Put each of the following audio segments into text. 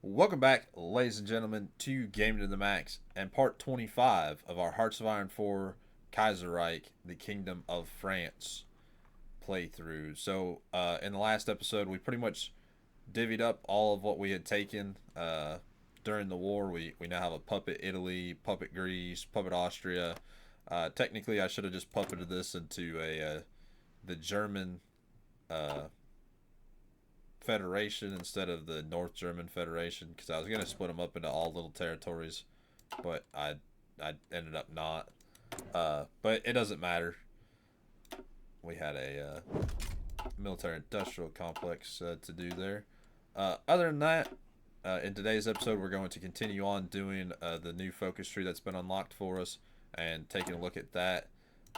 Welcome back, ladies and gentlemen, to Game to the Max and part 25 of our Hearts of Iron 4 Kaiserreich, the Kingdom of France playthrough. In the last episode, we pretty much divvied up all of what we had taken during the war. We now have a puppet Italy, puppet Greece, puppet Austria. Technically, I should have just puppeted this into the German uh, Federation instead of the North German Federation because I was gonna split them up into all little territories, but I ended up not. But it doesn't matter. We had a military industrial complex to do there. Other than that, in today's episode, we're going to continue on doing the new focus tree that's been unlocked for us and taking a look at that.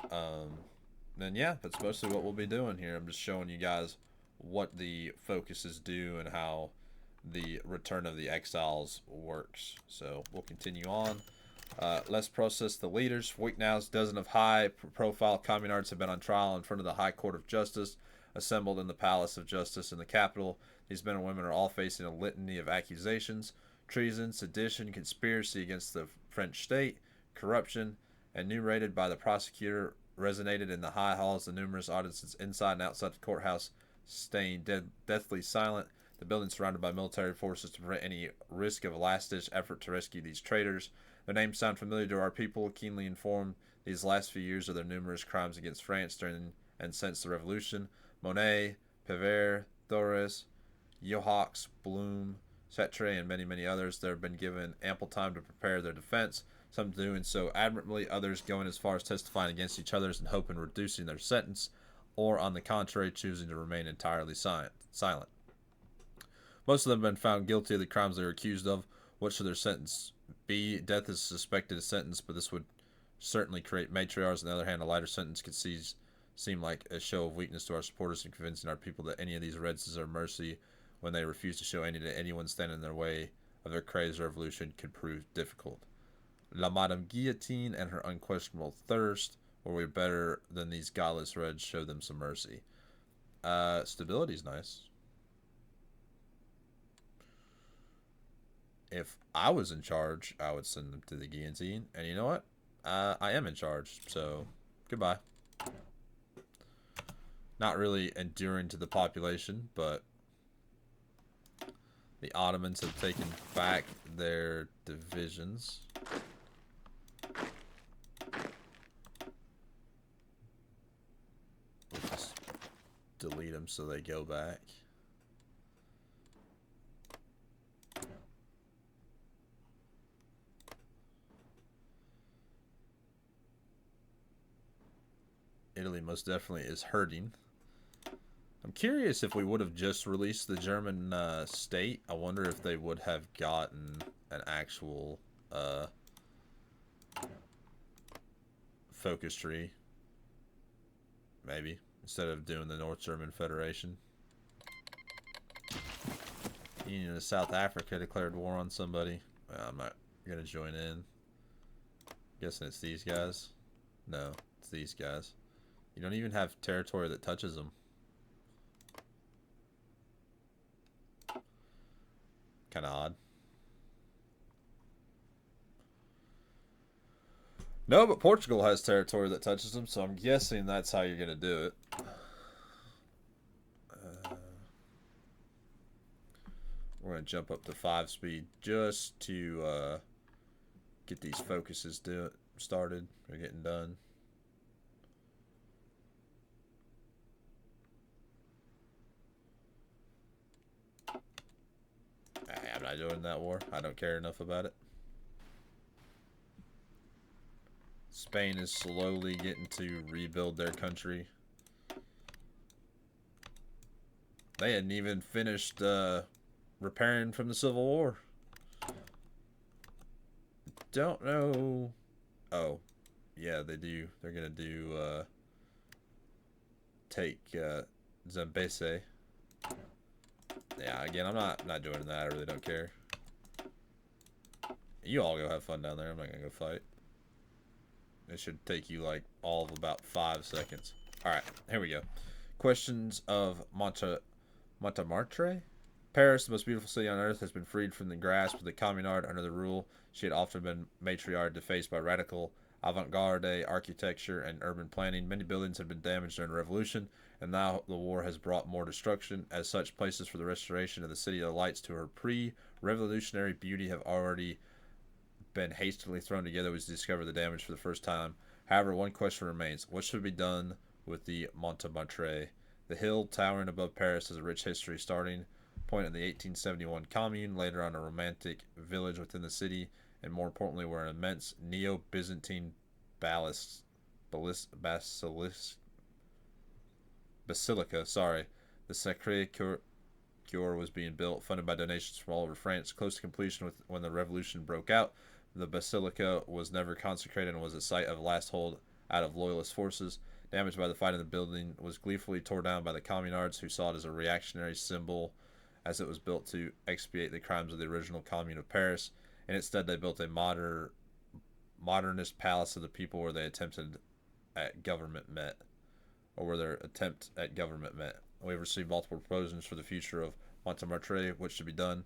Then yeah, that's mostly what we'll be doing here. I'm just showing you guys what the focuses do and how the return of the exiles works. So we'll continue on. Let's process the leaders. For week now, dozens of high-profile communards have been on trial in front of the High Court of Justice, assembled in the Palace of Justice in the capital. These men and women are all facing a litany of accusations: treason, sedition, conspiracy against the French state, corruption. Enumerated by the prosecutor, resonated in the high halls. The numerous audiences inside and outside the courthouse staying deathly silent. The building surrounded by military forces to prevent any risk of a last-ditch effort to rescue these traitors. Their names sound familiar to our people, keenly informed these last few years of their numerous crimes against France during and since the Revolution. Monet, Pevere, Torres, Johax, Blum, Setre, and many, many others. They have been given ample time to prepare their defense, some doing so admirably, others going as far as testifying against each other in hope of reducing their sentence, or on the contrary, choosing to remain entirely silent. Most of them have been found guilty of the crimes they were accused of. What should their sentence be? Death is suspected a sentence, but this would certainly create matriarchs. On the other hand, a lighter sentence could seem like a show of weakness to our supporters in convincing our people that any of these Reds deserve mercy when they refuse to show any to anyone standing in their way of their crazed revolution could prove difficult. La Madame Guillotine and her unquestionable thirst were we better than these godless Reds show them some mercy. Stability's nice. If I was in charge, I would send them to the guillotine. And you know what? I am in charge, so goodbye. Not really enduring to the population, but the Ottomans have taken back their divisions. We'll just delete them so they go back. Italy most definitely is hurting. I'm curious if we would have just released the German state. I wonder if they would have gotten an actual focus tree. Maybe. Instead of doing the North German Federation. Union of South Africa declared war on somebody. I'm not going to join in. Guessing it's these guys. No, it's these guys. You don't even have territory that touches them. Kind of odd. No, but Portugal has territory that touches them, so I'm guessing that's how you're going to do it. We're going to jump up to 5 speed just to get these focuses started. They're getting done. I'm not doing that war. I don't care enough about it. Spain is slowly getting to rebuild their country. They hadn't even finished repairing from the Civil War. Don't know. Oh, yeah, they do. They're gonna do take Zambese. Yeah, again, I'm not doing that. I really don't care. You all go have fun down there. I'm not gonna go fight. It should take you like all of about 5 seconds. All right, here we go. Questions of Montmartre, Paris, the most beautiful city on earth, has been freed from the grasp of the communard under the rule she had often been matriarch defaced by radical avant-garde architecture and urban planning. Many buildings had been damaged during the revolution, and now the war has brought more destruction. As such, places for the restoration of the City of Lights to her pre-revolutionary beauty have already been hastily thrown together as we discover the damage for the first time. However, one question remains. What should be done with the Montmartre? The hill towering above Paris has a rich history, starting point in the 1871 Commune, later on a romantic village within the city, and more importantly, where an immense Neo-Byzantine basilica, the Sacré-Cœur was being built, funded by donations from all over France, close to completion when the revolution broke out. The basilica was never consecrated and was a site of last hold out of loyalist forces. Damaged by the fight in the building, was gleefully torn down by the communards, who saw it as a reactionary symbol, as it was built to expiate the crimes of the original Commune of Paris. And instead, they built a modernist palace of the people where they attempted at government met, or where their attempt at government met. We have received multiple proposals for the future of Montmartre, what should be done.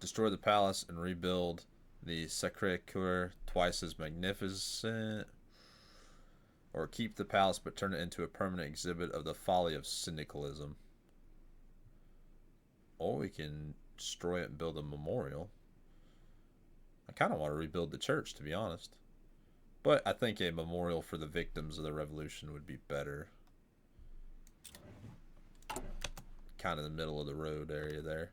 Destroy the palace and rebuild the Sacré-Cœur twice as magnificent, or keep the palace but turn it into a permanent exhibit of the folly of syndicalism. Or we can destroy it and build a memorial. I kind of want to rebuild the church, to be honest. But I think a memorial for the victims of the revolution would be better. Kind of the middle of the road area there.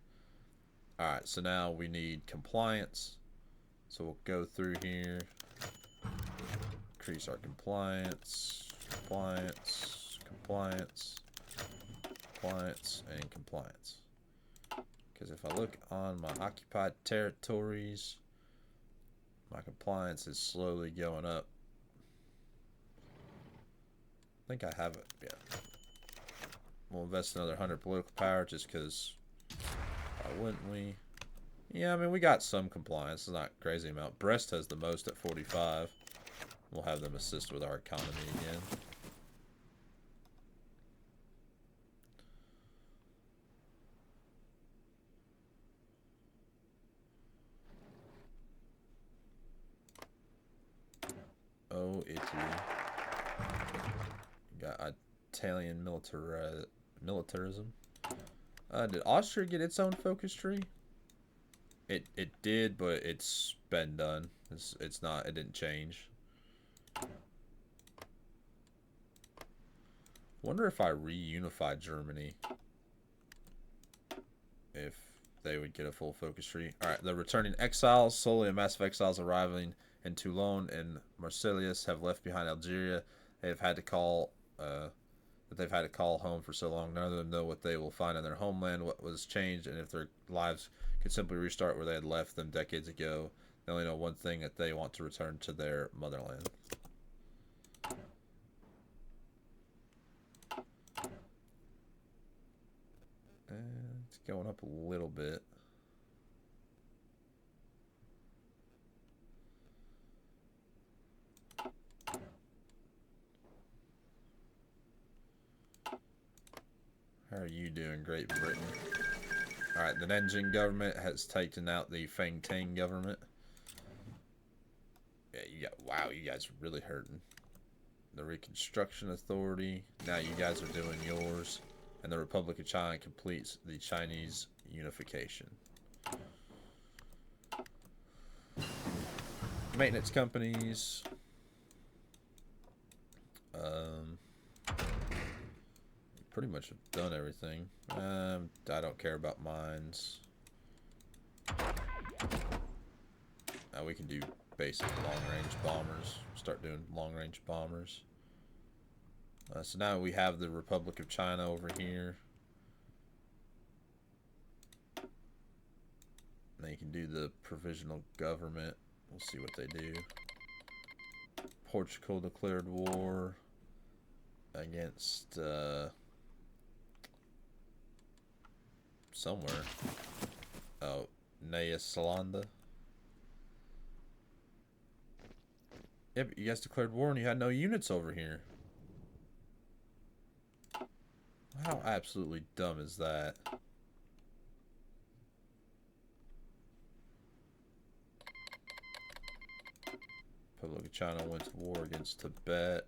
Alright, so now we need compliance. So we'll go through here. Increase our compliance, compliance, compliance, compliance, and compliance. Because if I look on my occupied territories, my compliance is slowly going up. I think I have it, yeah. We'll invest another 100 political power just because why wouldn't we? Yeah, I mean, we got some compliance. It's not a crazy amount. Brest has the most at 45. We'll have them assist with our economy again. Oh, Italy. Got Italian militarism. Did Austria get its own focus tree? It did, but it's been done. It's not. It didn't change. Wonder if I reunify Germany, if they would get a full focus tree. All right, the returning exiles, slowly a mass of exiles arriving in Toulon and Marseilles have left behind Algeria. They've had to call home for so long. None of them know what they will find in their homeland, what was changed, and if their lives could simply restart where they had left them decades ago. They only know one thing, that they want to return to their motherland. And it's going up a little bit. How are you doing, Great Britain? Alright, the Nanjing government has taken out the Fengtang government. Yeah, wow, you guys are really hurting. The Reconstruction Authority, now you guys are doing yours. And the Republic of China completes the Chinese unification. Maintenance companies. Pretty much have done everything. I don't care about mines. Now we can do basic long-range bombers. Start doing long-range bombers. So now we have the Republic of China over here. Now you can do the provisional government. We'll see what they do. Portugal declared war against somewhere. Oh, Nea Zelanda. Yeah, but you guys declared war and you had no units over here. How absolutely dumb is that? Republic of China went to war against Tibet.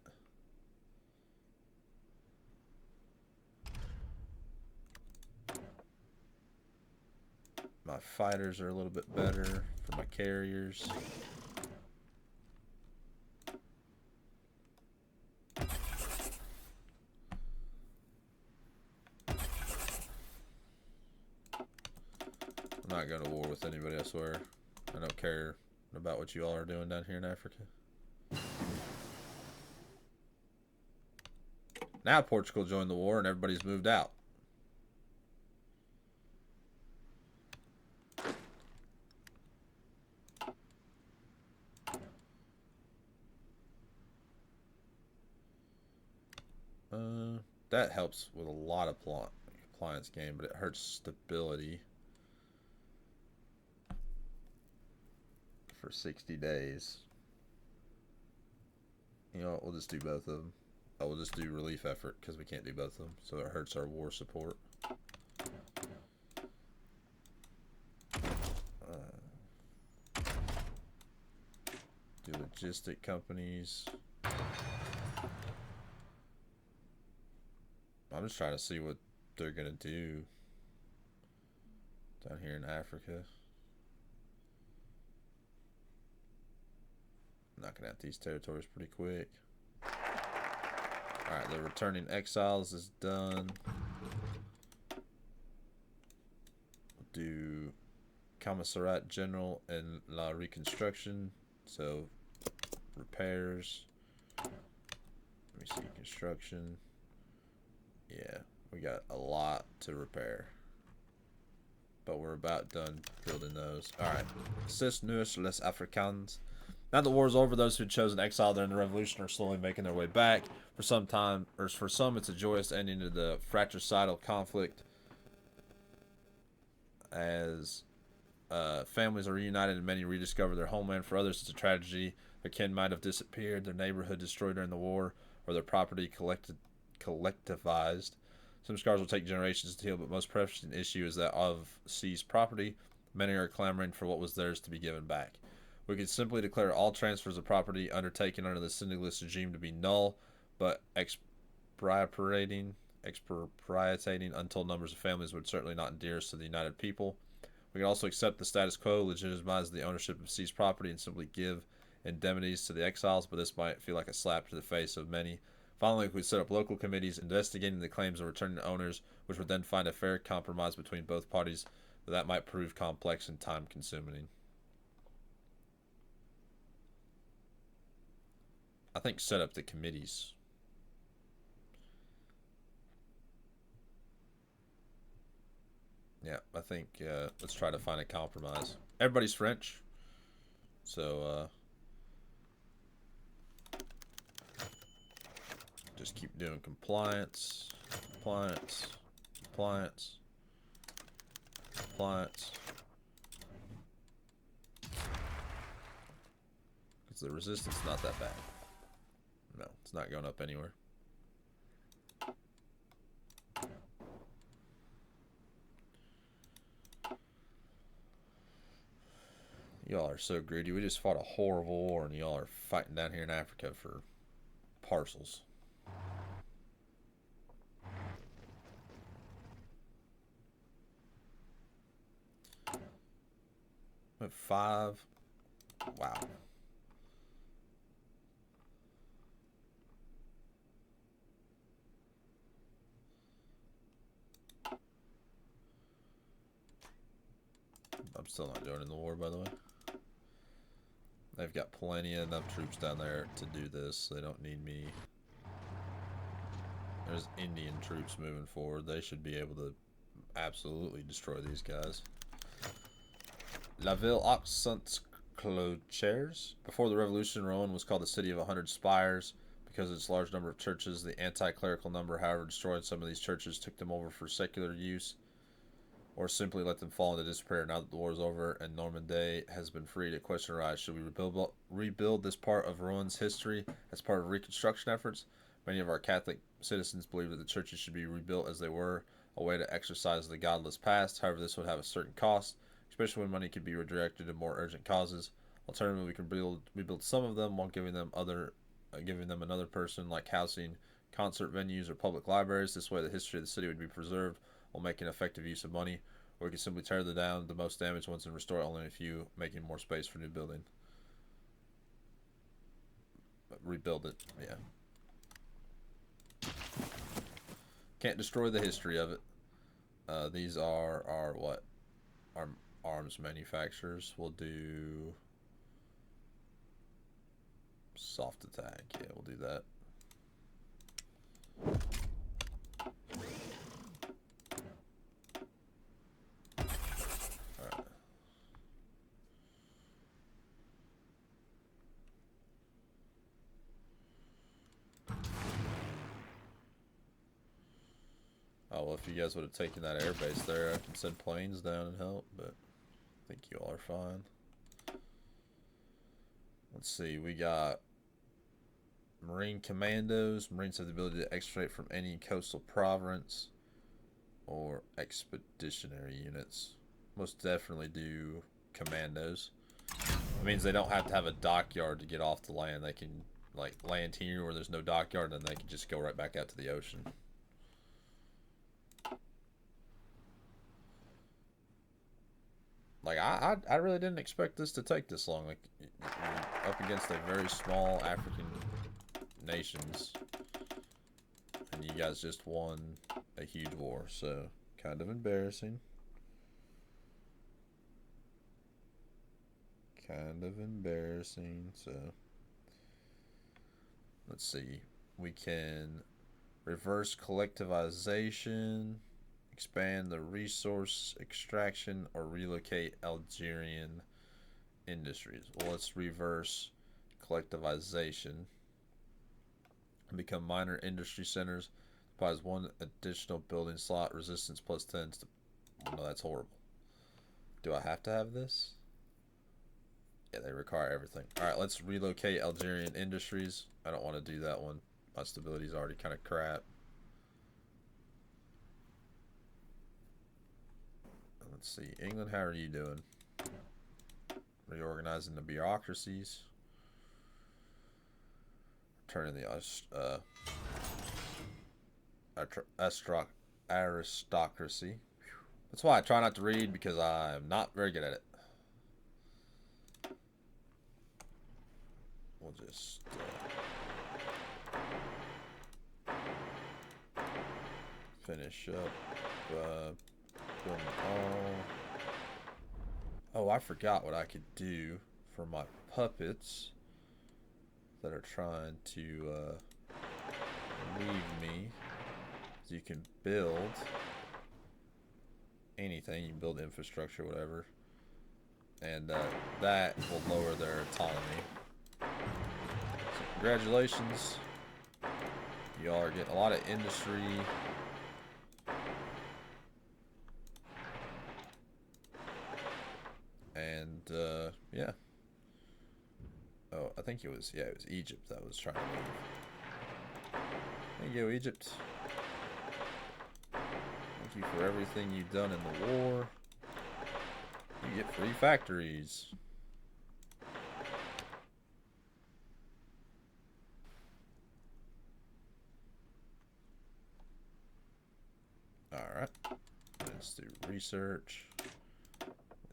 My fighters are a little bit better for my carriers. I'm not going to war with anybody, I swear. I don't care about what you all are doing down here in Africa. Now Portugal joined the war and everybody's moved out. That helps with a lot of appliance game, but it hurts stability for 60 days. You know what, we'll just do both of them. Oh, we'll just do relief effort because we can't do both of them, so it hurts our war support. Do logistic companies. I'm just trying to see what they're gonna do down here in Africa. Knocking out these territories pretty quick. Alright, the returning exiles is done. We'll do Commissariat General and La Reconstruction. So, repairs. Let me see, construction. Yeah, we got a lot to repair. But we're about done building those. Alright. C'est nous les Africains. Now the war's over, those who chose an exile during the revolution are slowly making their way back. For some time, or for some, it's a joyous ending to the fratricidal conflict as families are reunited and many rediscover their homeland. For others, it's a tragedy. Their kin might have disappeared, their neighborhood destroyed during the war, or their property collectivized. Some scars will take generations to heal, but most pressing issue is that of seized property. Many are clamoring for what was theirs to be given back. We could simply declare all transfers of property undertaken under the syndicalist regime to be null, but expropriating untold numbers of families would certainly not endear us to the united people. We can also accept the status quo, legitimize the ownership of seized property, and simply give indemnities to the exiles, but this might feel like a slap to the face of many. Finally, we could set up local committees investigating the claims of returning owners, which would then find a fair compromise between both parties, but that might prove complex and time-consuming. I think set up the committees. Yeah, I think let's try to find a compromise. Everybody's French, so just keep doing compliance, compliance, compliance, compliance. Because the resistance is not that bad. No, it's not going up anywhere. Y'all are so greedy. We just fought a horrible war and y'all are fighting down here in Africa for parcels. At 5. Wow. I'm still not joining the war, by the way. They've got plenty of enough troops down there to do this. They don't need me. There's Indian troops moving forward. They should be able to absolutely destroy these guys. La Ville aux Saintes Clochers. Before the revolution, Rouen was called the city of 100 spires because of its large number of churches. The anti-clerical number, however, destroyed some of these churches, took them over for secular use, or simply let them fall into despair now that the war is over and Normandy has been freed. A question arises: should we rebuild this part of ruins history as part of reconstruction efforts? Many of our Catholic citizens believe that the churches should be rebuilt as they were, a way to exorcise the godless past. However, this would have a certain cost, especially when money could be redirected to more urgent causes. Alternatively, we can rebuild some of them while giving them another person, like housing, concert venues, or public libraries. This way, the history of the city would be preserved while making effective use of money. Or we can simply tear them down, the most damaged ones, and restore only a few, making more space for new building. Rebuild it, yeah. Can't destroy the history of it. These are our what? Our arms manufacturers. We'll do soft attack. Yeah, we'll do that. Alright. Oh, well, if you guys would have taken that airbase there, I can send planes down and help, but I think you all are fine. Let's see, we got Marine Commandos. Marines have the ability to exfiltrate from any coastal province, or expeditionary units. Most definitely do Commandos. It means they don't have to have a dockyard to get off the land. They can, like, land here where there's no dockyard, and then they can just go right back out to the ocean. Like, I really didn't expect this to take this long. Like, you're up against a very small African nations, and you guys just won a huge war, so kind of embarrassing. Kind of embarrassing, so let's see. We can reverse collectivization, expand the resource extraction, or relocate Algerian industries. Well, let's reverse collectivization and become minor industry centers. Applies one additional building slot, resistance plus 10. Oh, no, that's horrible. Do I have to have this? Yeah, they require everything. Alright, let's relocate Algerian industries. I don't want to do that one. My stability is already kind of crap. Let's see. England, how are you doing? Reorganizing the bureaucracies. Turning the aristocracy. That's why I try not to read, because I'm not very good at it. We'll just finish up building all. Oh, I forgot what I could do for my puppets that are trying to leave me. So you can build anything. You can build infrastructure, whatever, and that will lower their autonomy. So congratulations, y'all are getting a lot of industry. And yeah. Oh, I think it was Egypt that was trying to leave. Thank you, Egypt. Thank you for everything you've done in the war. You get free factories. Alright. Let's do research.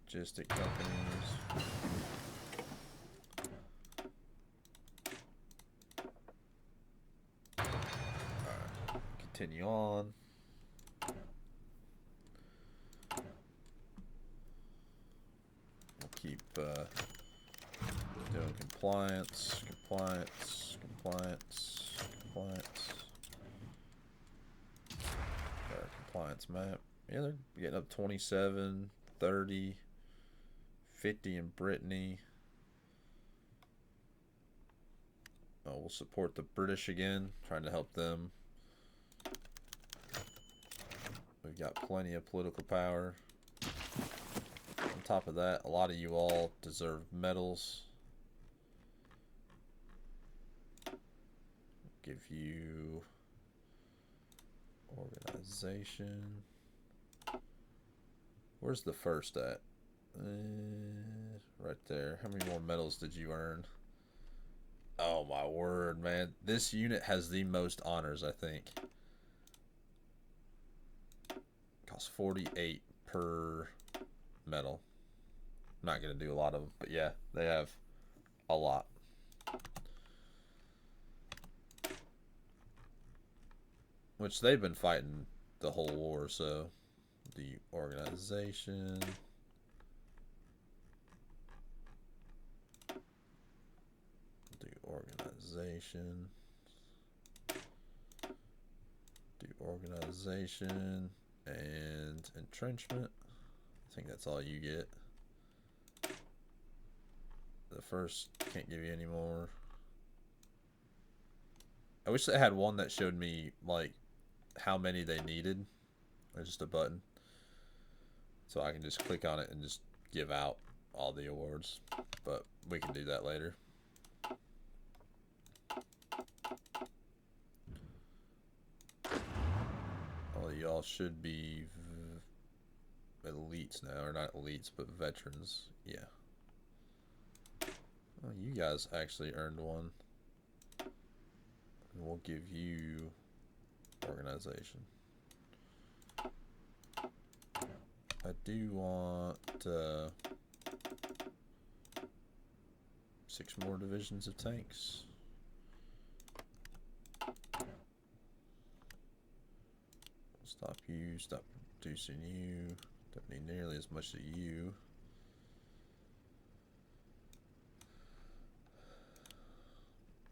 Logistic companies. Alright. Continue on. We'll keep doing compliance. Got our compliance map. Yeah, they're getting up 27, 30, 50 in Brittany. Oh, we'll support the British again, trying to help them. We've got plenty of political power. top of that, a lot of you all deserve medals. Give you organization. Where's the first at? Right there. How many more medals did you earn? Oh my word, man. This unit has the most honors, I think. Costs 48 per medal. I'm not going to do a lot of them, but yeah, they have a lot. Which they've been fighting the whole war, so the organization. Do organization. Do organization and entrenchment. I think that's all you get. The first can't give you any more. I wish they had one that showed me like how many they needed. Or just a button. So I can just click on it and just give out all the awards. But we can do that later. All of y'all should be elites now. Or not elites, but veterans. Yeah. Well, you guys actually earned one. And we'll give you organization. I do want 6 more divisions of tanks. Stop you, stop producing you. Don't need nearly as much of you.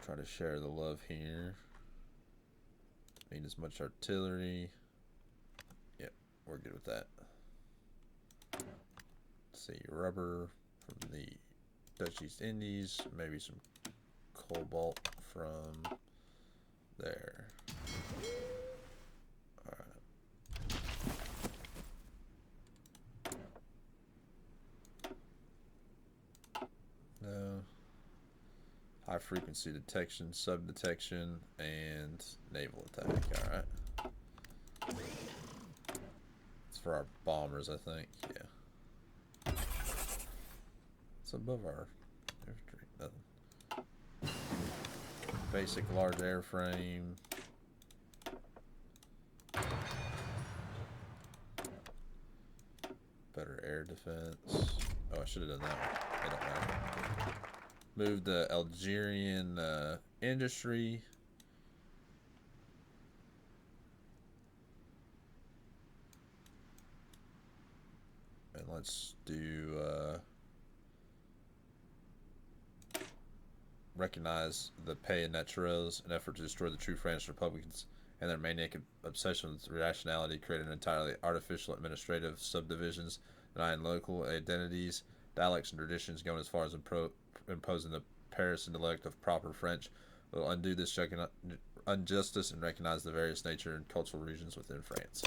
Try to share the love here. Don't need as much artillery. Yep, we're good with that. Let's see, rubber from the Dutch East Indies, maybe some cobalt from there. Alright. No. High frequency detection, sub detection, and naval attack. Alright. It's for our bombers, I think. Yeah. It's above our infantry. Nothing. Basic large airframe. Better air defense. Oh, I should have done that one. It don't matter. Move the Algerian industry. And let's do recognize the pay naturels, an effort to destroy the true French Republicans and their maniac obsession with rationality, creating entirely artificial administrative subdivisions, denying local identities, dialects, and traditions, going as far as imposing the Paris intellect of proper French, will undo this injustice and recognize the various nature and cultural regions within France.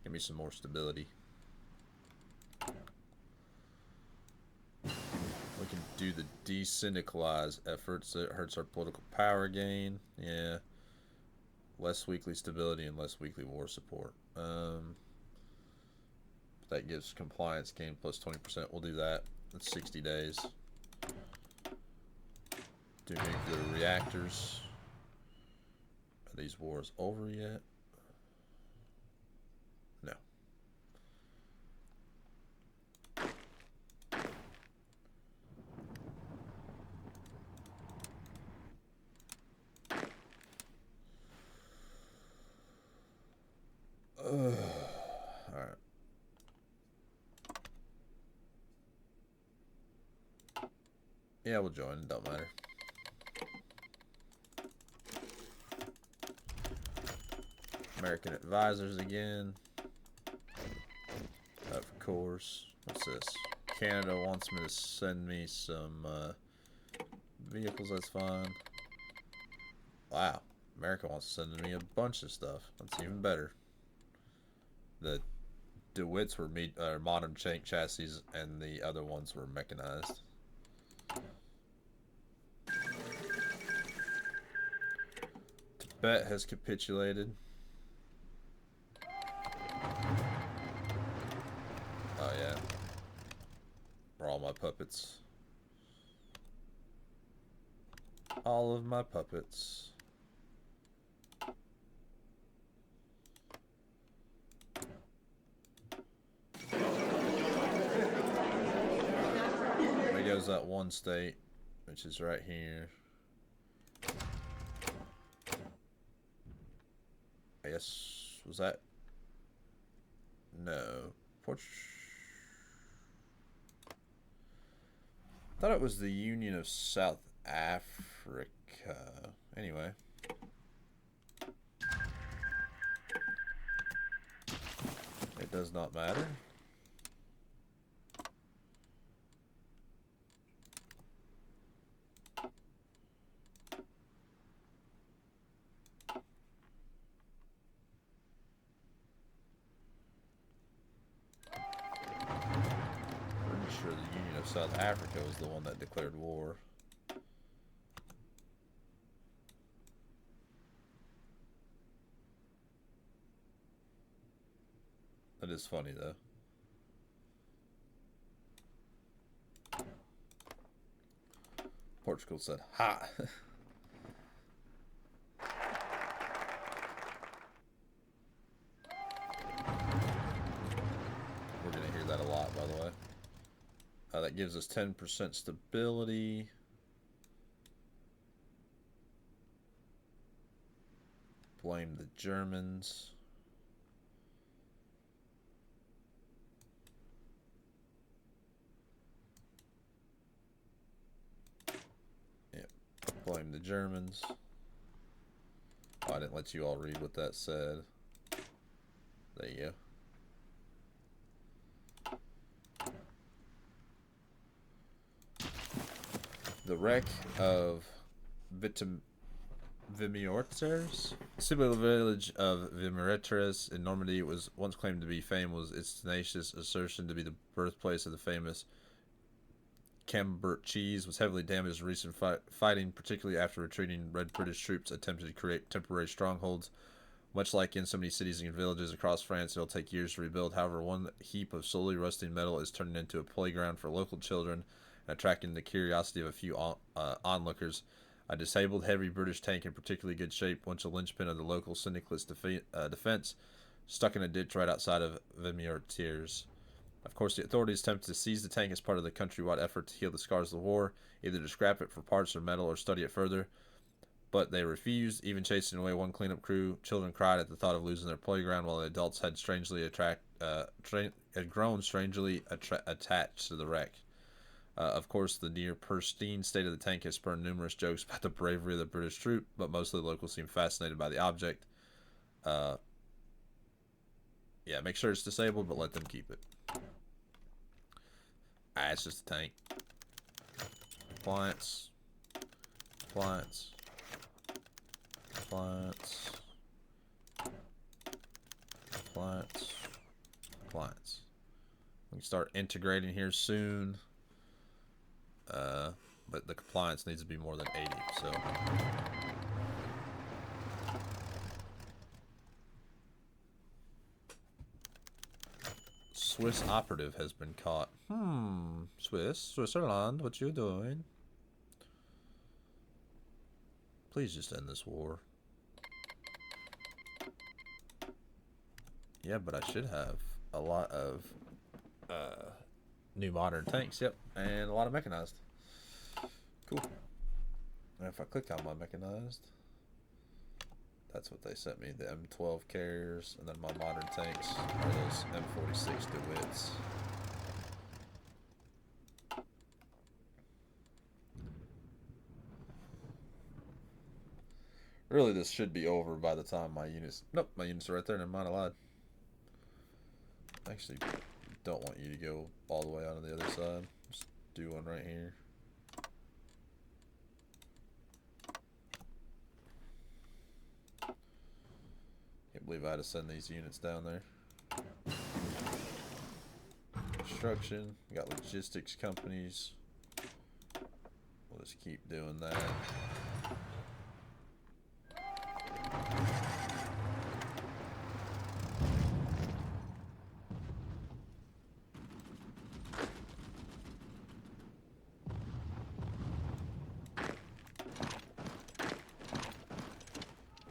Give me some more stability. We can do the desyndicalize efforts. It hurts our political power gain. Yeah. Less weekly stability and less weekly war support. That gives compliance gain plus 20%. We'll do that. That's 60 days. Do nuclear reactors. Are these wars over yet? No. Alright. Yeah, we'll join. It don't matter. American advisors again. Of course. What's this? Canada wants me to send me some vehicles. That's fine. Wow. America wants to send me a bunch of stuff. That's even better. The DeWitts were modern tank chassis, and the other ones were mechanized. Tibet has capitulated. Oh yeah. For all my puppets. All of my puppets. There goes that one state, which is right here. I guess, was that? No. Thought it was the Union of South Africa. Anyway. It does not matter. Pretty sure the Union of South Africa was the one that declared war. That is funny, though. Portugal said, ha! We're going to hear that a lot, by the way. That gives us 10% stability. Blame the Germans. Blame the Germans. Oh, I didn't let you all read what that said. There you go. The wreck of Vimiortes, simply the village of Vimiortes in Normandy, was once claimed to be famed, was its tenacious assertion to be the birthplace of the famous Camembert cheese, was heavily damaged in recent fighting, particularly after retreating Red British troops attempted to create temporary strongholds. Much like in so many cities and villages across France, it'll take years to rebuild. However, one heap of slowly rusting metal is turning into a playground for local children and attracting the curiosity of a few onlookers. A disabled heavy British tank in particularly good shape, once a linchpin of the local syndicalist defense, stuck in a ditch right outside of Vimiortes. Of course, the authorities attempted to seize the tank as part of the countrywide effort to heal the scars of the war, either to scrap it for parts or metal or study it further. But they refused, even chasing away one cleanup crew. Children cried at the thought of losing their playground, while the adults had grown strangely attached to the wreck. Of course, the near pristine state of the tank has spurred numerous jokes about the bravery of the British troop, but most of the locals seem fascinated by the object. Yeah, make sure it's disabled, but let them keep it. It's just a tank. Compliance. Compliance. Compliance. Compliance. Compliance. We can start integrating here soon. But the compliance needs to be more than 80, so... Swiss operative has been caught. Switzerland, what you doing? Please just end this war. Yeah, but I should have a lot of new modern tanks, yep, and a lot of mechanized. Cool. And if I click on my mechanized, that's what they sent me, the M12 carriers, and then my modern tanks are those M46 DeWitts. Really, this should be over by the time my units... Nope, my units are right there, never mind, I lied. Actually, don't want you to go all the way onto the other side. Just do one right here. Can't believe I had to send these units down there. construction. We got logistics companies. We'll just keep doing that.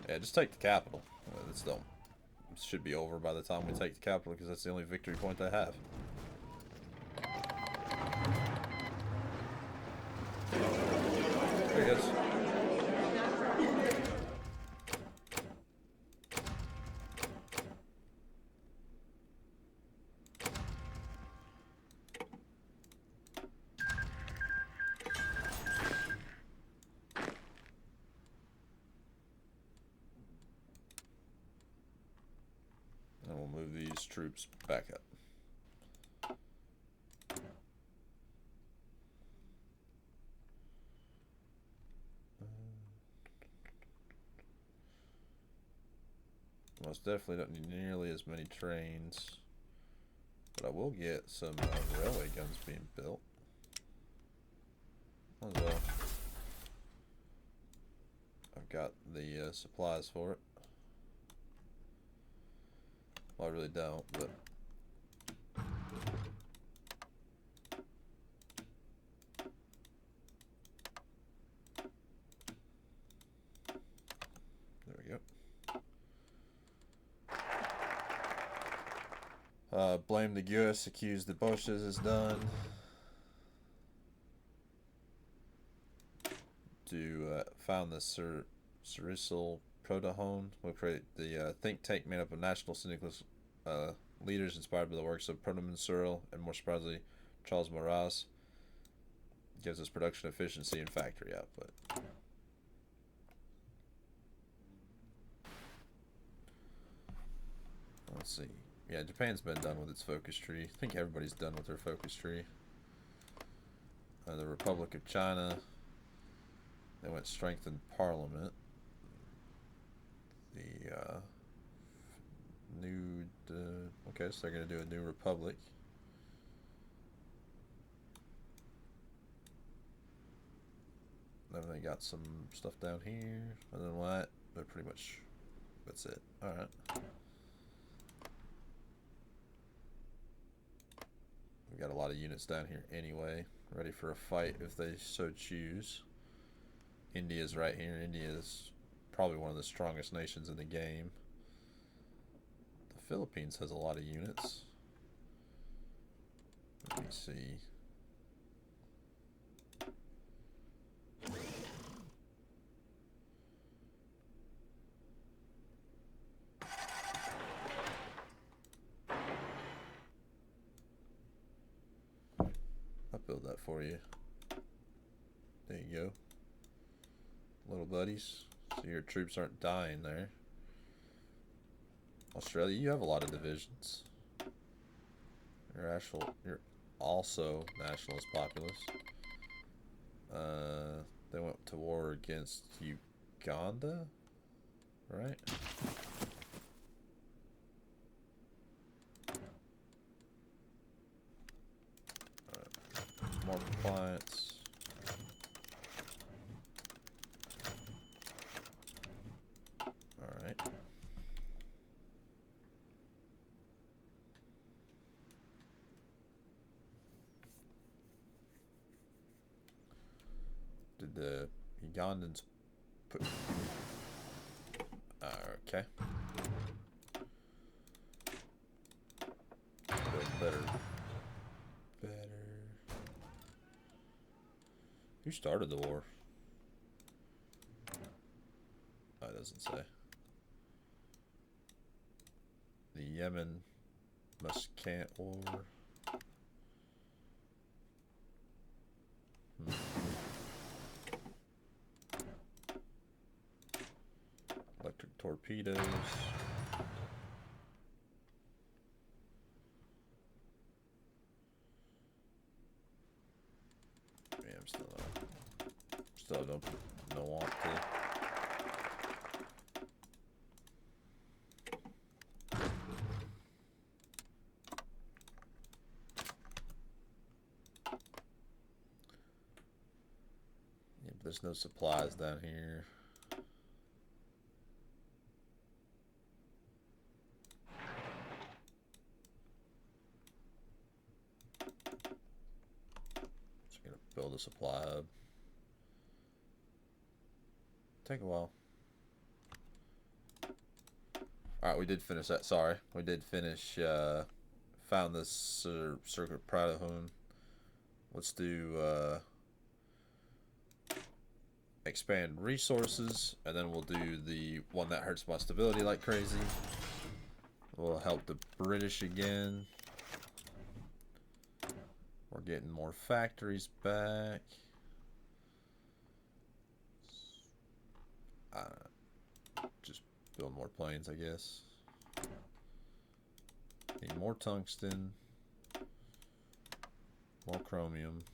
Yeah, just take the capital. This don't should be over by the time we take the capital because that's the only victory point they have. There he is. And we'll move these troops back up. Most definitely don't need nearly as many trains, but I will get some railway guns being built. As well. I've got the supplies for it. Well, I really don't, but there we go. Blame the US, accuse the Bushes is done. Found the Cyril Protahone. We'll create the think tank made up of national syndicalist leaders inspired by the works of Protoman Searle and, more surprisingly, Charles Maurras. Gives us production efficiency and factory output. Let's see. Yeah, Japan's been done with its focus tree. I think everybody's done with their focus tree. The Republic of China. They went strengthened parliament. The new... okay, so they're going to do a new republic. Then they got some stuff down here. Other than that, they're pretty much... that's it. Alright. We got a lot of units down here anyway. Ready for a fight if they so choose. India's right here. India's probably one of the strongest nations in the game. The Philippines has a lot of units. Let me see. I'll build that for you. There you go. Little buddies, so your troops aren't dying there. Australia, you have a lot of divisions. You're also nationalist populist. They went to war against Uganda, right? More compliance. Alright. Did the Ugandans put... okay. Better. Who started the war? Oh, it doesn't say. The Yemen Muscat War. Electric torpedoes. Yeah, I'm still don't want to. There's no supplies down here. Just gonna build a supply hub. Take a while. Alright, we did finish that. Sorry. We did finish, found this circuit Pradahoon. Let's do, expand resources, and then we'll do the one that hurts my stability like crazy. We'll help the British again. We're getting more factories back. Just build more planes, I guess. Need more tungsten. More chromium.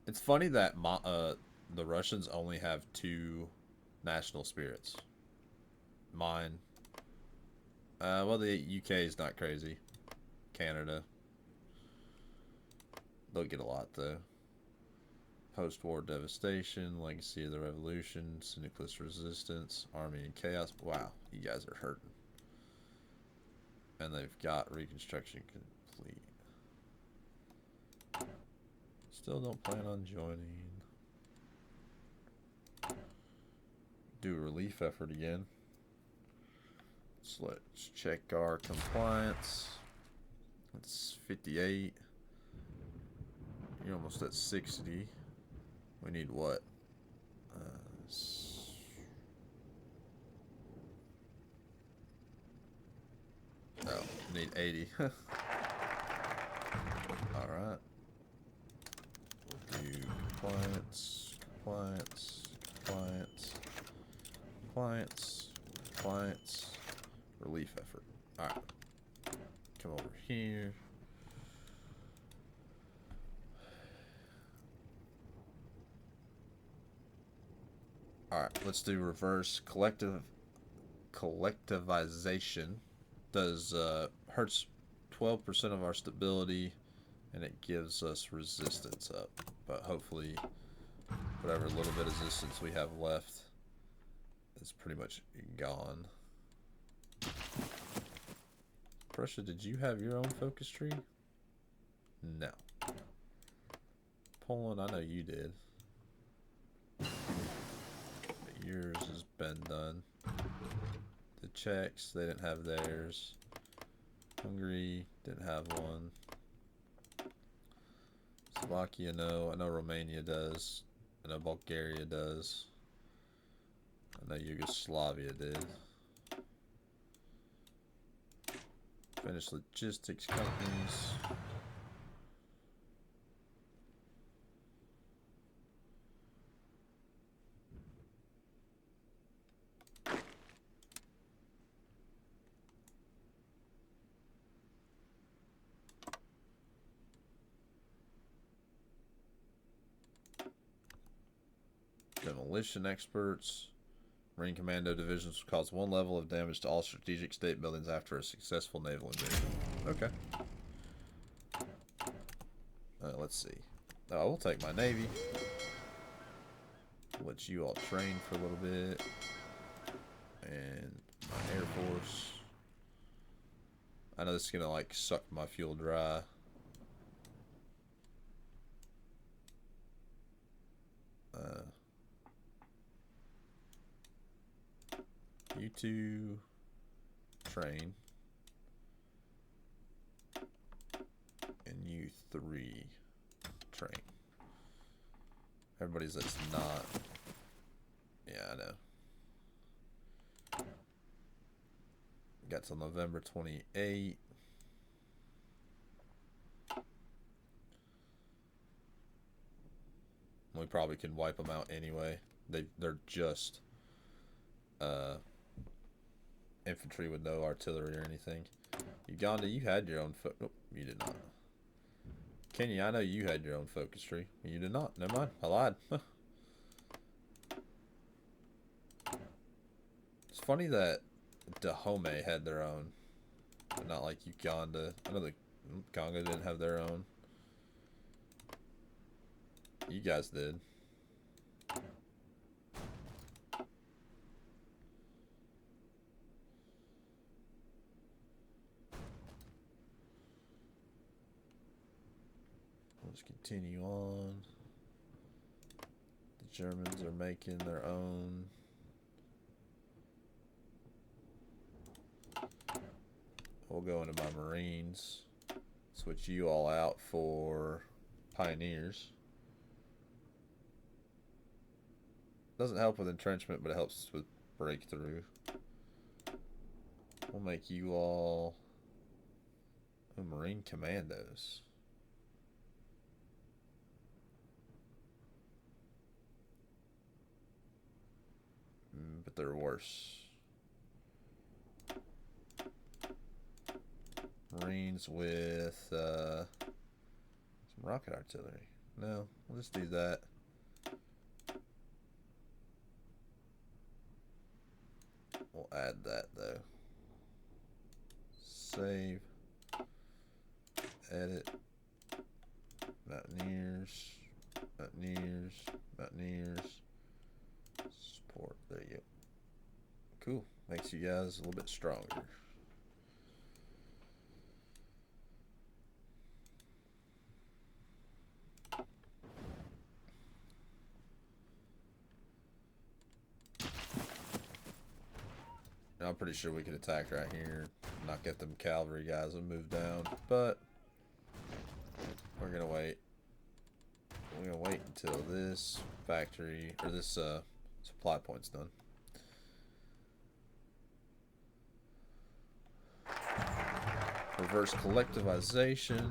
It's funny that the Russians only have 2 national spirits. Mine. Well, the UK is not crazy. Canada. They'll get a lot, though. Post-war devastation, legacy of the revolution, syndicalist resistance, army and chaos. Wow, you guys are hurting. And they've got reconstruction complete. Still don't plan on joining. Do a relief effort again. So let's check our compliance. It's 58. You're almost at 60. We need what? No, we need 80. Alright. Do compliance, compliance, compliance, compliance, compliance, relief effort. Alright. Come over here. Alright, let's do reverse collectivization. Does hurts 12% of our stability, and it gives us resistance up. But hopefully, whatever little bit of resistance we have left is pretty much gone. Prussia, did you have your own focus tree? No. Poland, I know you did. But yours has been done. The Czechs, they didn't have theirs. Hungary didn't have one. Slovakia, no. I know Romania does. I know Bulgaria does. I know Yugoslavia did. Finnish logistics companies. Demolition experts. Marine Commando divisions will cause 1 level of damage to all strategic state buildings after a successful naval invasion. Okay. Let's see. I will take my Navy. Let you all train for a little bit. And my Air Force. I know this is going to like suck my fuel dry. You two train, and you 3 train. Everybody's that's not. Yeah, I know. Got till November 28. We probably can wipe them out anyway. They're just uh, infantry with no artillery or anything. Uganda, you had your own nope, you did not. Kenya, I know you had your own focus tree. You did not. Never mind. I lied. It's funny that Dahomey had their own, but not like Uganda. I know the Congo didn't have their own. You guys did. Let's continue on. The Germans are making their own. We'll go into my Marines. Switch you all out for Pioneers. Doesn't help with entrenchment, but it helps with breakthrough. We'll make you all Marine Commandos. But they're worse. Marines with some rocket artillery. No, we'll just do that. We'll add that though. Save. Edit. Mountaineers. Mountaineers. Mountaineers. Support. There you go. Cool. Makes you guys a little bit stronger. I'm pretty sure we could attack right here, not get them cavalry guys and move down, but we're gonna wait. We're gonna wait until this factory or this supply point's done. Reverse collectivization.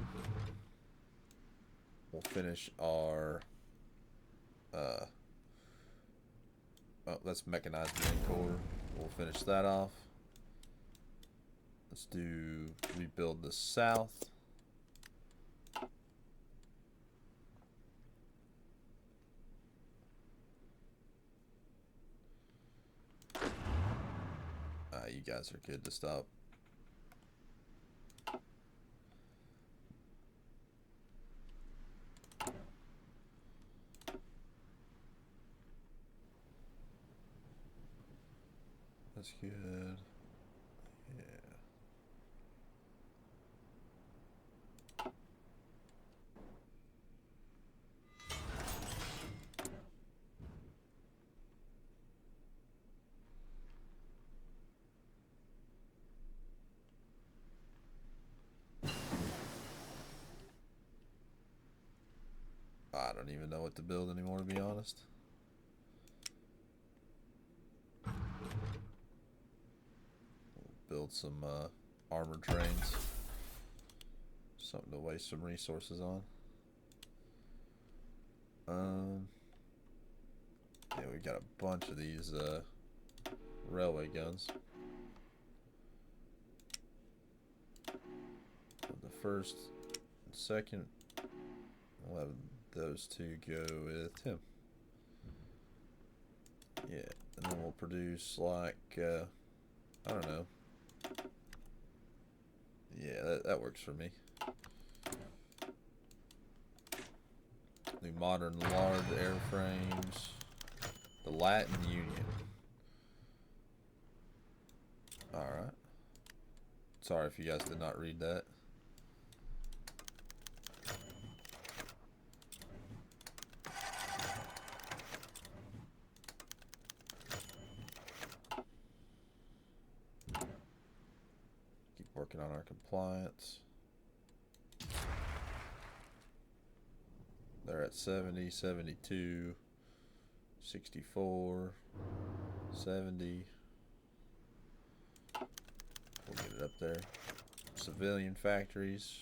We'll finish our oh, that's mechanized Marine Corps. We'll finish that off. Let's do rebuild the south. You guys are good to stop. That's good. Yeah. I don't even know what to build anymore, to be honest. Build some armored trains. Something to waste some resources on. Yeah, we got a bunch of these railway guns. The first and second, we'll have those two go with him. Yeah, and then we'll produce like, I don't know. Yeah, that works for me. New modern large airframes. The Latin Union. Alright. Sorry if you guys did not read that. Keep working on our compliance. They're at 70, 72, 64, 70. We'll get it up there. Civilian factories.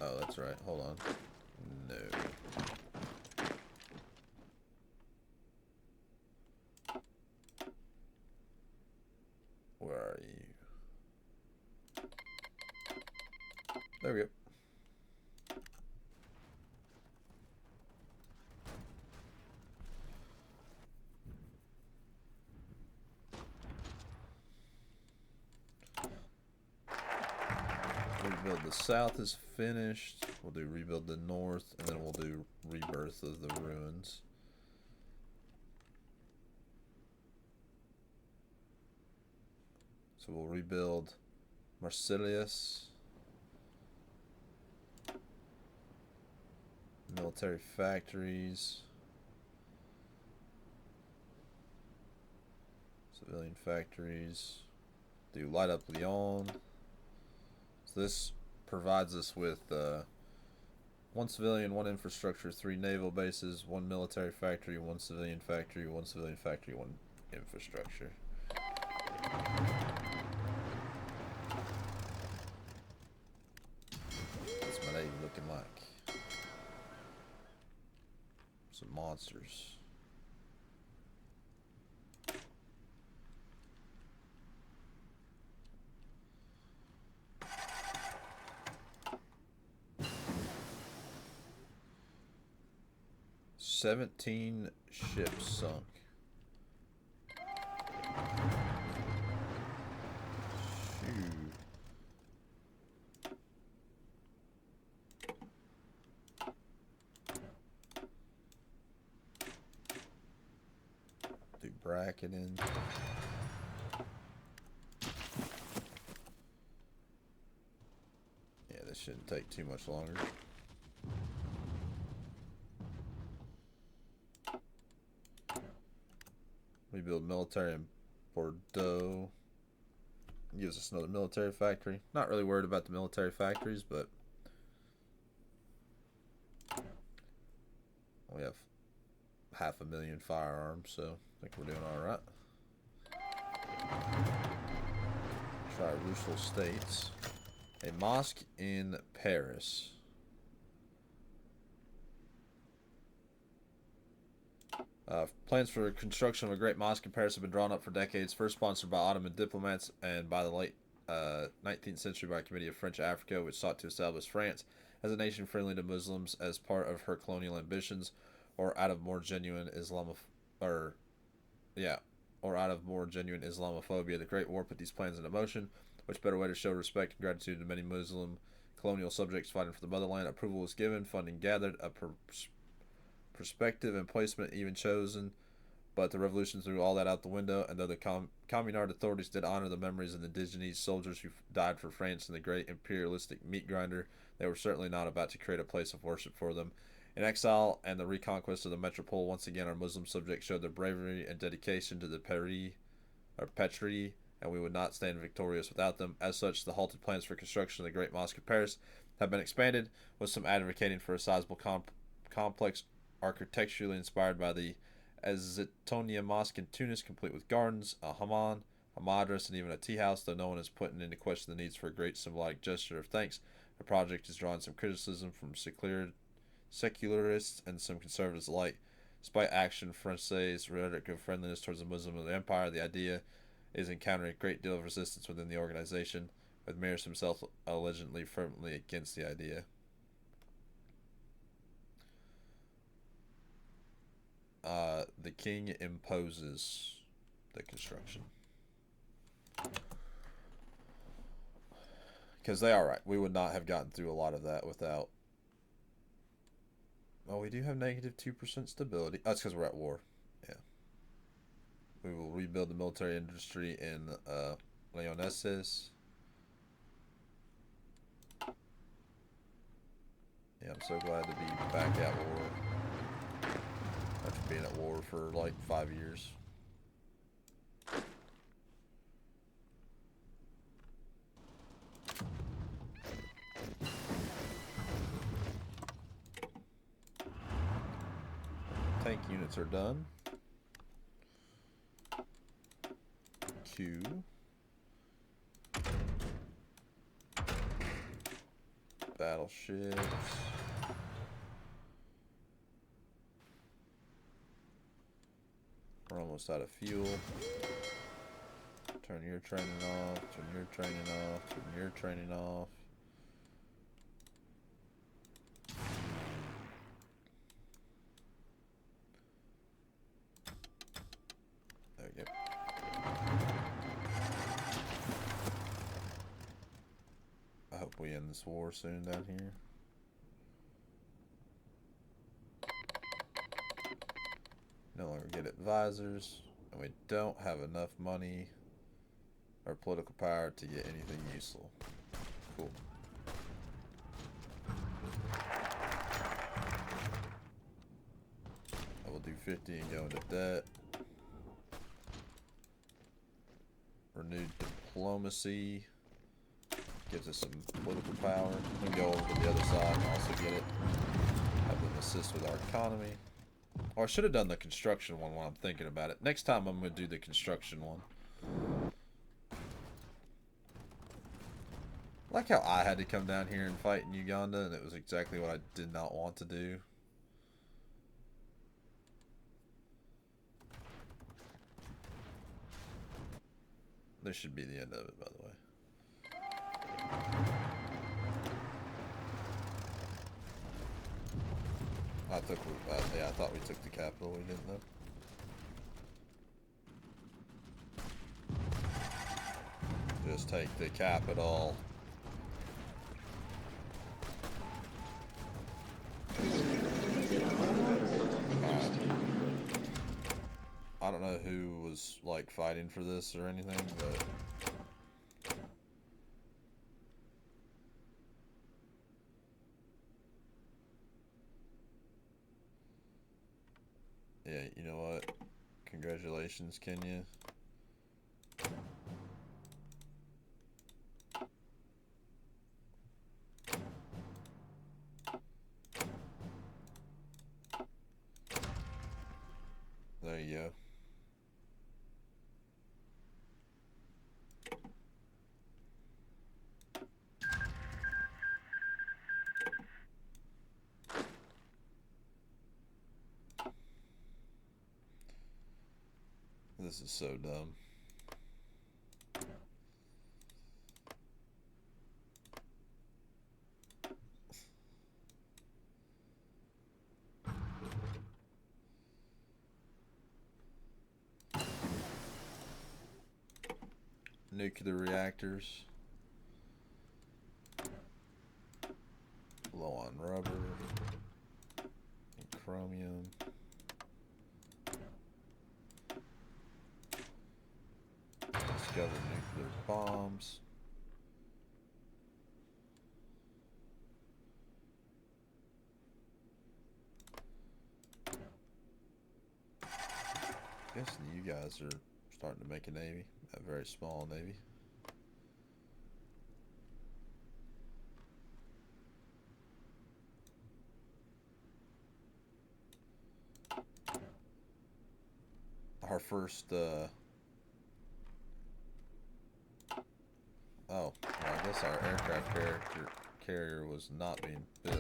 Oh, that's right. Hold on. No. Where are you? There we go. Rebuild the south is finished. We'll do rebuild the north, and then we'll do rebirth of the ruins. So we'll rebuild Marsilius. Military factories. Civilian factories. Do light up Lyon. So this provides us with 1 civilian, 1 infrastructure, 3 naval bases, 1 military factory, 1 civilian factory, 1 civilian factory, 1 infrastructure. What's my navy looking like? Some monsters. "17 ships sunk." Shoot. Do bracketing. Yeah, this shouldn't take too much longer. Rebuild military in Bordeaux. Gives us another military factory. Not really worried about the military factories, but we have 500,000 firearms, so I think we're doing alright. Try Russell States. A mosque in Paris. Plans for construction of a great mosque in Paris have been drawn up for decades, first sponsored by Ottoman diplomats and by the late 19th century by a committee of French Africa, which sought to establish France as a nation friendly to Muslims as part of her colonial ambitions, or out of more genuine Islamophobia. The Great War put these plans into motion. Which better way to show respect and gratitude to many Muslim colonial subjects fighting for the motherland? Approval was given, funding gathered, a perspective and placement even chosen, but the revolution threw all that out the window, and though the communard authorities did honor the memories of the indigenous soldiers who died for France and the great imperialistic meat grinder, they were certainly not about to create a place of worship for them. In exile and the reconquest of the metropole, once again our Muslim subjects showed their bravery and dedication to the patrie, and we would not stand victorious without them. As such, the halted plans for construction of the Great Mosque of Paris have been expanded, with some advocating for a sizable complex architecturally inspired by the Azitonia Mosque in Tunis, complete with gardens, a hammam, a madras, and even a tea house, though no one is putting into question the needs for a great symbolic gesture of thanks. The project is drawing some criticism from secularists and some conservatives alike. Despite Action Francais' rhetoric of friendliness towards the Muslim of the Empire, the idea is encountering a great deal of resistance within the organization, with Mears himself allegedly firmly against the idea. The king imposes the construction. Because they are right. We would not have gotten through a lot of that without... Oh, we do have negative 2% stability. That's because we're at war. Yeah. We will rebuild the military industry in Lyonnesses. Yeah, I'm so glad to be back at war. After being at war for like 5 years. Tank units are done. Q. battleships. We're almost out of fuel. Turn your training off. Turn your training off. Turn your training off. There we go. I hope we end this war soon down here. No longer get advisors, and we don't have enough money or political power to get anything useful. Cool. I will do 50 and go into debt. Renewed diplomacy gives us some political power. We can go over to the other side and also get it. Have them assist with our economy. Or I should have done the construction one while I'm thinking about it. Next time I'm going to do the construction one. I like how I had to come down here and fight in Uganda, and it was exactly what I did not want to do. This should be the end of it, by the way. I thought we took the capital. We didn't though. Just take the capital. I don't know who was like fighting for this or anything, but yeah, you know what? Congratulations, Kenya. There you go. This is so dumb. Nuclear reactors. Low on rubber. And chromium. Discover nuclear bombs. Guessing you guys are starting to make a navy, a very small navy. Our first, oh, well, I guess our aircraft carrier was not being built.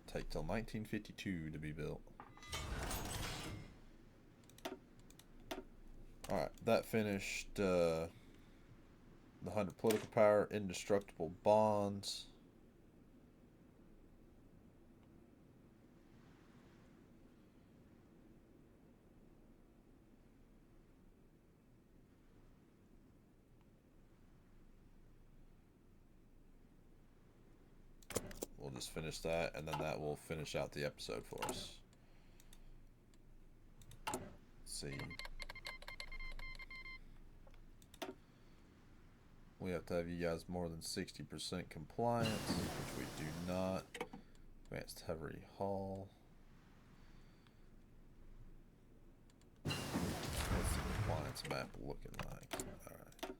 Take till 1952 to be built. Alright, that finished the 100 political power, indestructible bonds. We'll just finish that, and then that will finish out the episode for us. Let's see. We have to have you guys more than 60% compliance, which we do not. Advanced heavy haul. What's the compliance map looking like? Alright.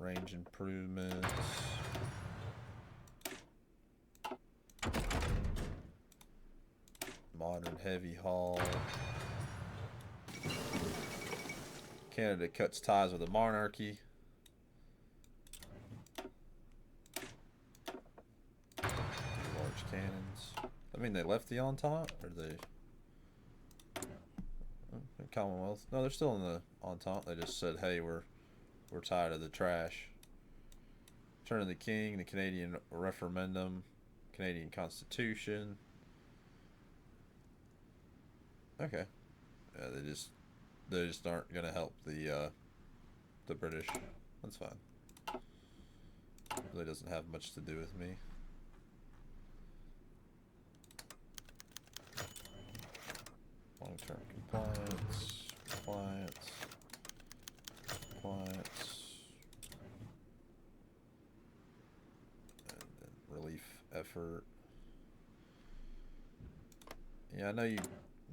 Range improvements. Modern heavy haul. Canada cuts ties with the monarchy. Large cannons. I mean, they left the Entente, or they Commonwealth? No, they're still in the Entente. They just said, "Hey, we're tired of the trash." Turn of the King, the Canadian referendum, Canadian Constitution. Okay, yeah, they just aren't gonna help the British. That's fine. Really doesn't have much to do with me. Long-term compliance, compliance, compliance, and then relief effort. Yeah, I know you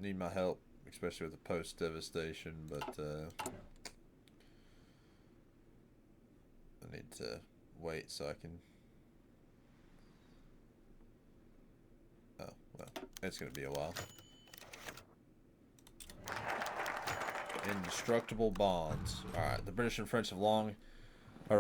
need my help, especially with the post-devastation, but I need to wait so I can... Oh, well, it's going to be a while. Indestructible bonds. Alright, the British and French have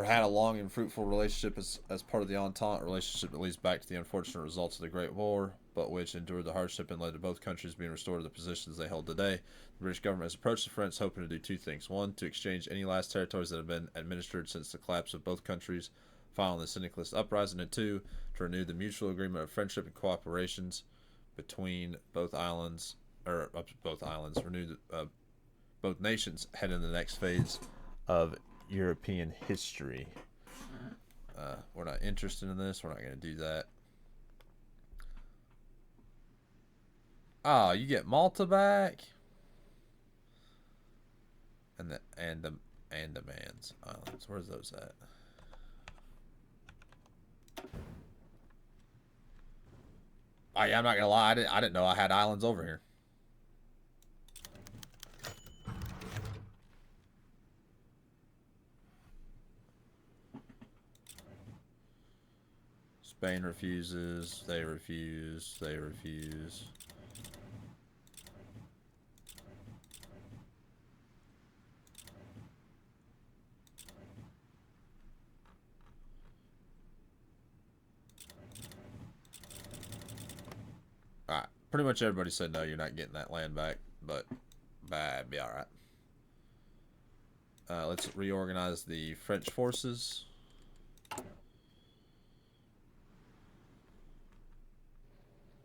had a long and fruitful relationship as part of the Entente, a relationship that leads back to the unfortunate results of the Great War, but which endured the hardship and led to both countries being restored to the positions they hold today. The British government has approached the French hoping to do two things. One, to exchange any last territories that have been administered since the collapse of both countries following the syndicalist uprising, and two, to renew the mutual agreement of friendship and cooperations between both both nations head into the next phase of European history. We're not interested in this. We're not going to do that. Oh, you get Malta back, and the Andamans Islands. Where's those at? Oh yeah, I'm not gonna lie. I didn't know I had islands over here. Spain refuses. They refuse. They refuse. Alright. Pretty much everybody said no, you're not getting that land back. But it'd be alright. Let's reorganize the French forces.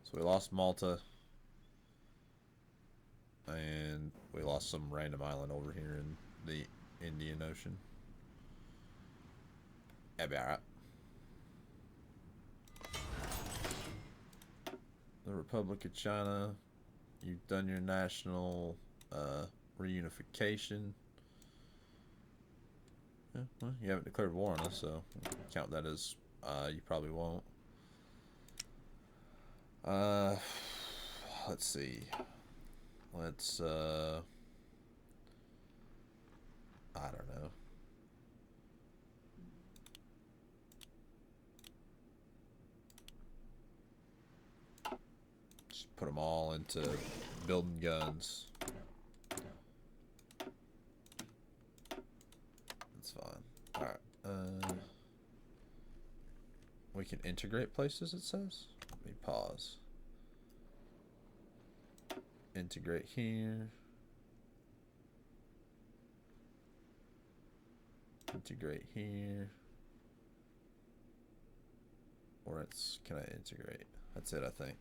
So we lost Malta. And we lost some random island over here in the Indian Ocean. That'd be alright. The Republic of China. You've done your national reunification. Yeah, well, you haven't declared war on us, so count that as you probably won't. Let's see. Let's I don't know. Just put them all into building guns. That's fine. Alright. We can integrate places, it says. Let me pause. Integrate here. Integrate here. Or it's, can I integrate? That's it, I think.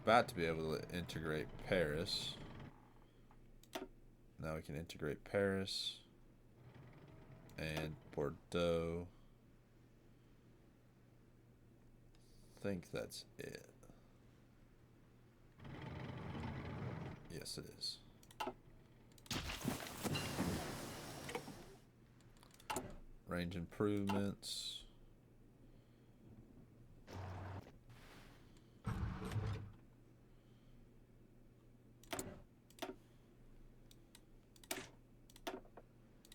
About to be able to integrate Paris. Now we can integrate Paris and Bordeaux. I think that's it. Yes, it is. Range improvements.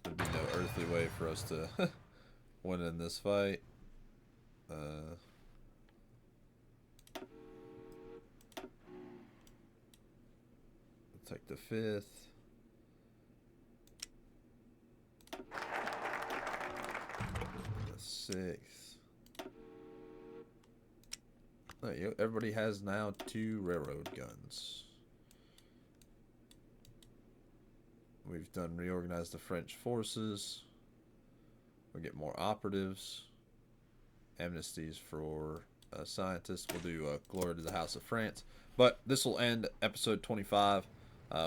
There'd be no earthly way for us to winning this fight. We'll take the 5th. The 6th. There you go. Everybody has now 2 railroad guns. We've done reorganize the French forces. We'll get more operatives. Amnesties for scientists. We'll do glory to the House of France. But this will end episode 25.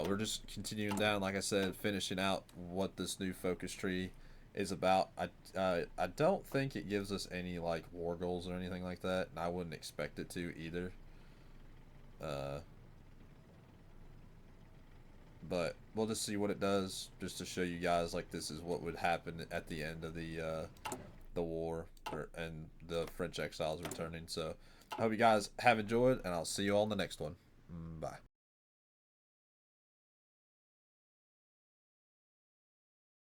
We're just continuing down, like I said, finishing out what this new focus tree is about. I don't think it gives us any like war goals or anything like that, and I wouldn't expect it to either. But we'll just see what it does, just to show you guys like this is what would happen at the end of the war and the French exiles returning. So I hope you guys have enjoyed, and I'll see you all in the next one. Bye.